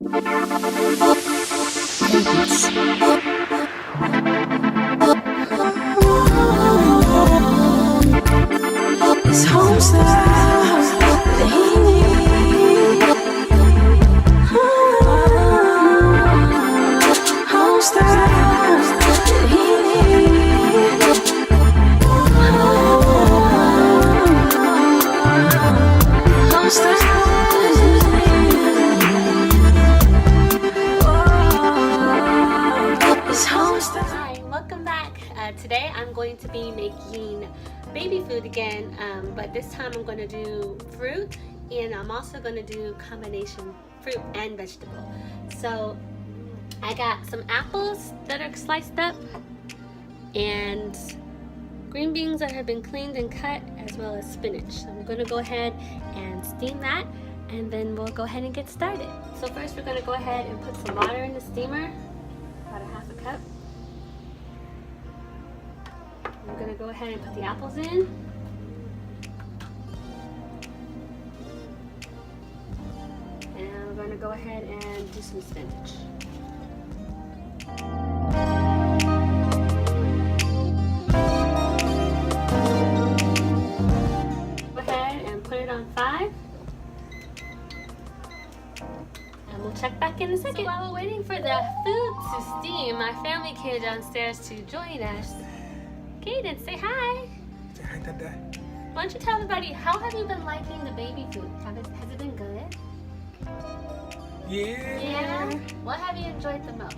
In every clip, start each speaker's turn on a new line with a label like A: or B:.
A: It's home style that he needs. Home style that he needs. Home style. It's home style.
B: Hi, welcome back. Today I'm going to be making baby food again, but this time I'm going to do fruit, and I'm also going to do combination fruit and vegetable. So I got some apples that are sliced up and green beans that have been cleaned and cut, as well as spinach. So I'm going to go ahead and steam that, and then we'll go ahead and get started. So first we're going to go ahead and put some water in the steamer, about a half a cup. I'm going to go ahead and put the apples in. And we're going to go ahead and do some spinach. Go ahead and put it on 5. And we'll check back in a second. So while we're waiting for the food to steam, my family came downstairs to join us. Kaden, say hi.
C: Say hi, Dada.
B: Why don't you tell everybody, how have you been liking the baby food? Has it been good?
C: Yeah.
B: Yeah? What have you enjoyed the most?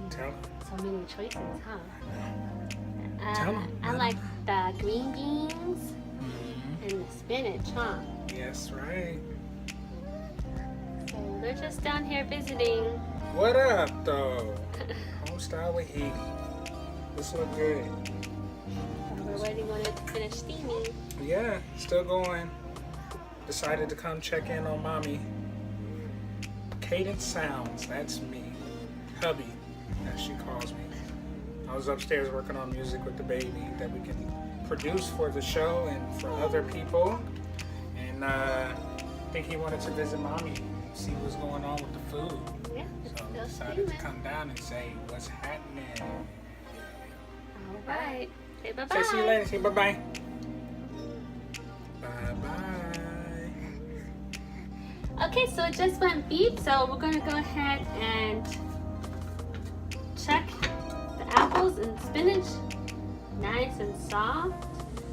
C: Tell
B: So many choices, huh?
C: Tell 'em.
B: I like the green beans and the spinach, huh?
C: Yes, right.
B: So they're just down here visiting.
C: What up, though? Home style with Haiti. This look good.
B: We're waiting on it to finish steaming.
C: Yeah, still going. Decided to come check in on mommy. Cadence Sounds, that's me. Hubby, as she calls me. I was upstairs working on music with the baby that we can produce for the show and for other people. And I think he wanted to visit mommy, see what's going on with the food.
B: Yeah, it's
C: So I
B: still
C: decided
B: steaming.
C: to come down and say, what's happening?
B: All right. Say bye-bye.
C: Say see you later. Say bye-bye. Bye-bye.
B: Okay, so it just went beep, so we're going to go ahead and check the apples and spinach. Nice and soft.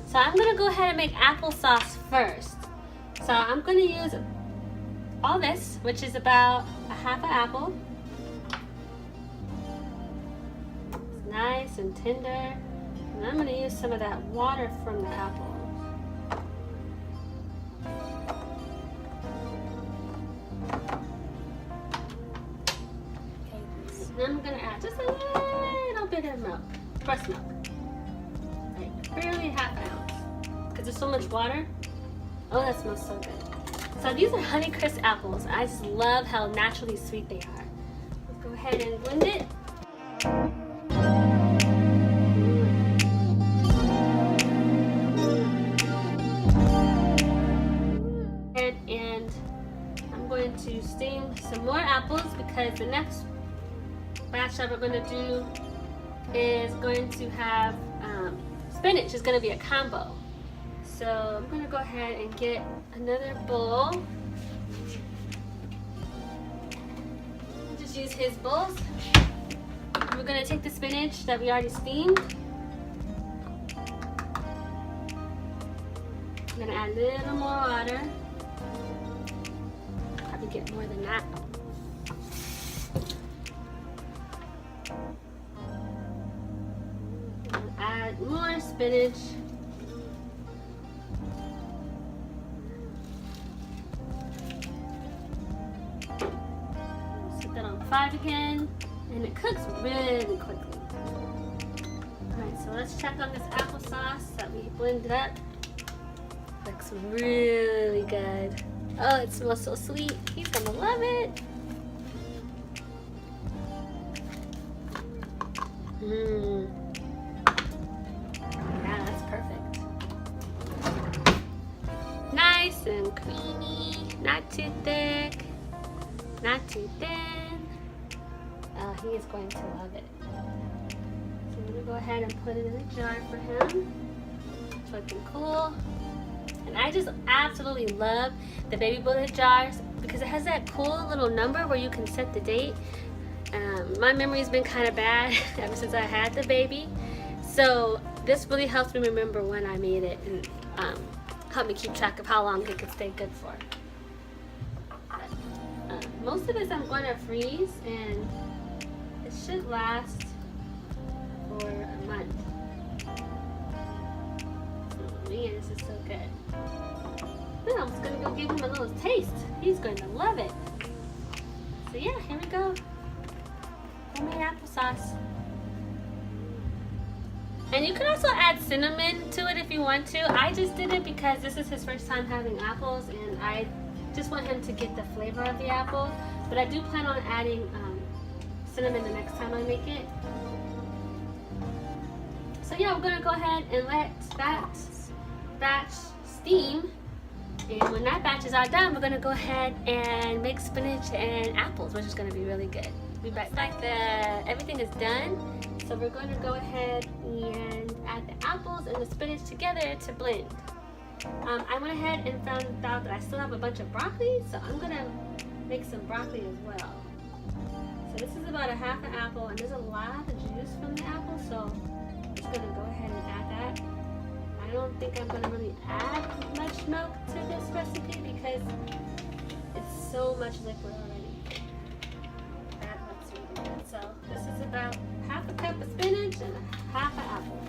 B: So I'm going to go ahead and make applesauce first. So I'm going to use all this, which is about a half an apple. It's nice and tender. And I'm going to use some of that water from the apple. And I'm going to add just a little bit of milk, breast milk. Like barely half an ounce. Because there's so much water. Oh, that smells so good. So these are Honeycrisp apples. I just love how naturally sweet they are. Let's go ahead and blend it. And I'm going to steam some more apples because the next batch that we're going to do is going to have spinach. Is going to be a combo. So I'm going to go ahead and get another bowl. Just use his bowls. We're going to take the spinach that we already steamed. I'm going to add a little more water. Probably get more than that. Add more spinach. Set that on 5 again, and it cooks really quickly. Alright, so let's check on this applesauce that we blended up. Looks really good. Oh, it smells so sweet. He's gonna love it. Yeah, that's perfect. Nice and creamy. Not too thick, not too thin. Oh, he is going to love it. So I'm gonna go ahead and put it in a jar for him. It's looking cool. And I just absolutely love the baby bullet jars because it has that cool little number where you can set the date. My memory's been kind of bad ever since I had the baby. So this really helps me remember when I made it and help me keep track of how long it could stay good for. Most of this I'm going to freeze and it should last for a month. Oh man, this is so good. Then I'm just going to go give him a little taste. He's going to love it. So yeah, here we go. Homemade applesauce. And you can also add cinnamon to it if you want to. I just did it because this is his first time having apples and I just want him to get the flavor of the apple. But I do plan on adding cinnamon the next time I make it. So yeah, we're gonna go ahead and let that batch steam. And when that batch is all done, we're gonna go ahead and make spinach and apples, which is gonna be really good. Be right back. Everything is done. So we're going to go ahead and add the apples and the spinach together to blend. I went ahead and found out that I still have a bunch of broccoli, so I'm going to make some broccoli as well. So this is about a half an apple, and there's a lot of juice from the apple, so I'm just going to go ahead and add that. I don't think I'm going to really add much milk to this recipe because it's so much liquid already. So this is about half a cup of spinach and half an apple.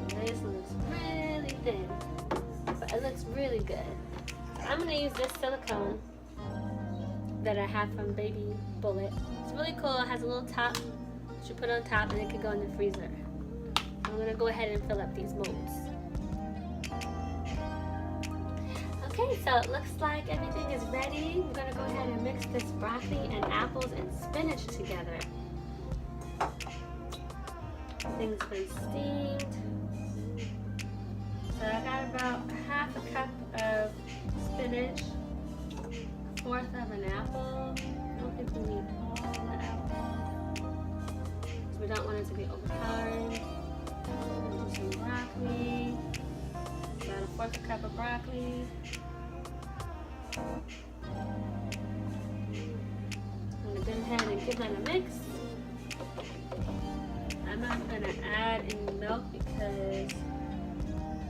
B: This looks really thin, but it looks really good. I'm going to use this silicone that I have from Baby Bullet. It's really cool. It has a little top that you put on top and it can go in the freezer. I'm going to go ahead and fill up these molds. Okay, so it looks like everything is ready. I'm going to go ahead and mix this broccoli and apples and spinach together. Everything's been steamed. So I got about half a cup of spinach, a fourth of an apple. I don't think we need all the apple. So we don't want it to be overpowering. Do some broccoli. About a fourth a cup of broccoli. I'm going to go ahead and give that a mix. I'm not going to add any milk because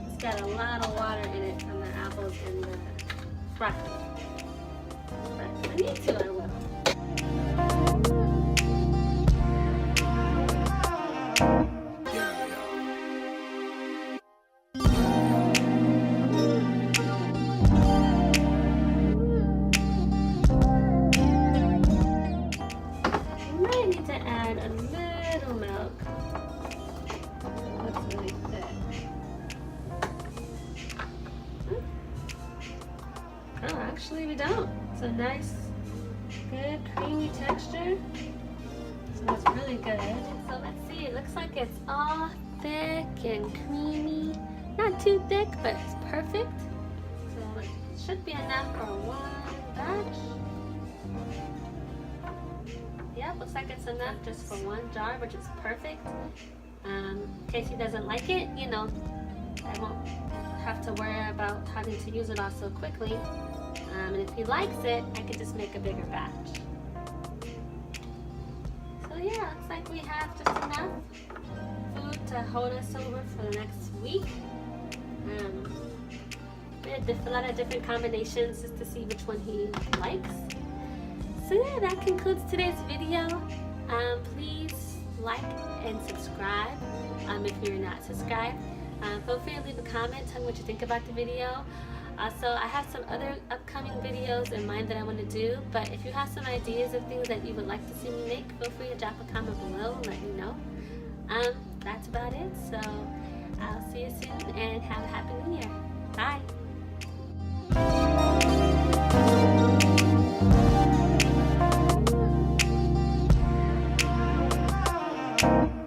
B: it's got a lot of water in it from the apples and the broccoli. But if I need to, I will. Actually, we don't. It's a nice, good, creamy texture. So it's really good. So let's see. It looks like it's all thick and creamy. Not too thick, but it's perfect. So it should be enough for one batch. Yeah, looks like it's enough just for one jar, which is perfect. In case he doesn't like it, you know, I won't have to worry about having to use it all so quickly. And if he likes it, I could just make a bigger batch. So yeah, looks like we have just enough food to hold us over for the next week. We had a lot of different combinations just to see which one he likes. So yeah, that concludes today's video. Please like and subscribe if you're not subscribed. Feel free to leave a comment telling what you think about the video. Also, I have some other upcoming videos in mind that I want to do, but if you have some ideas of things that you would like to see me make, feel free to drop a comment below and let me know. That's about it, so I'll see you soon and have a happy new year. Bye!
C: Bye.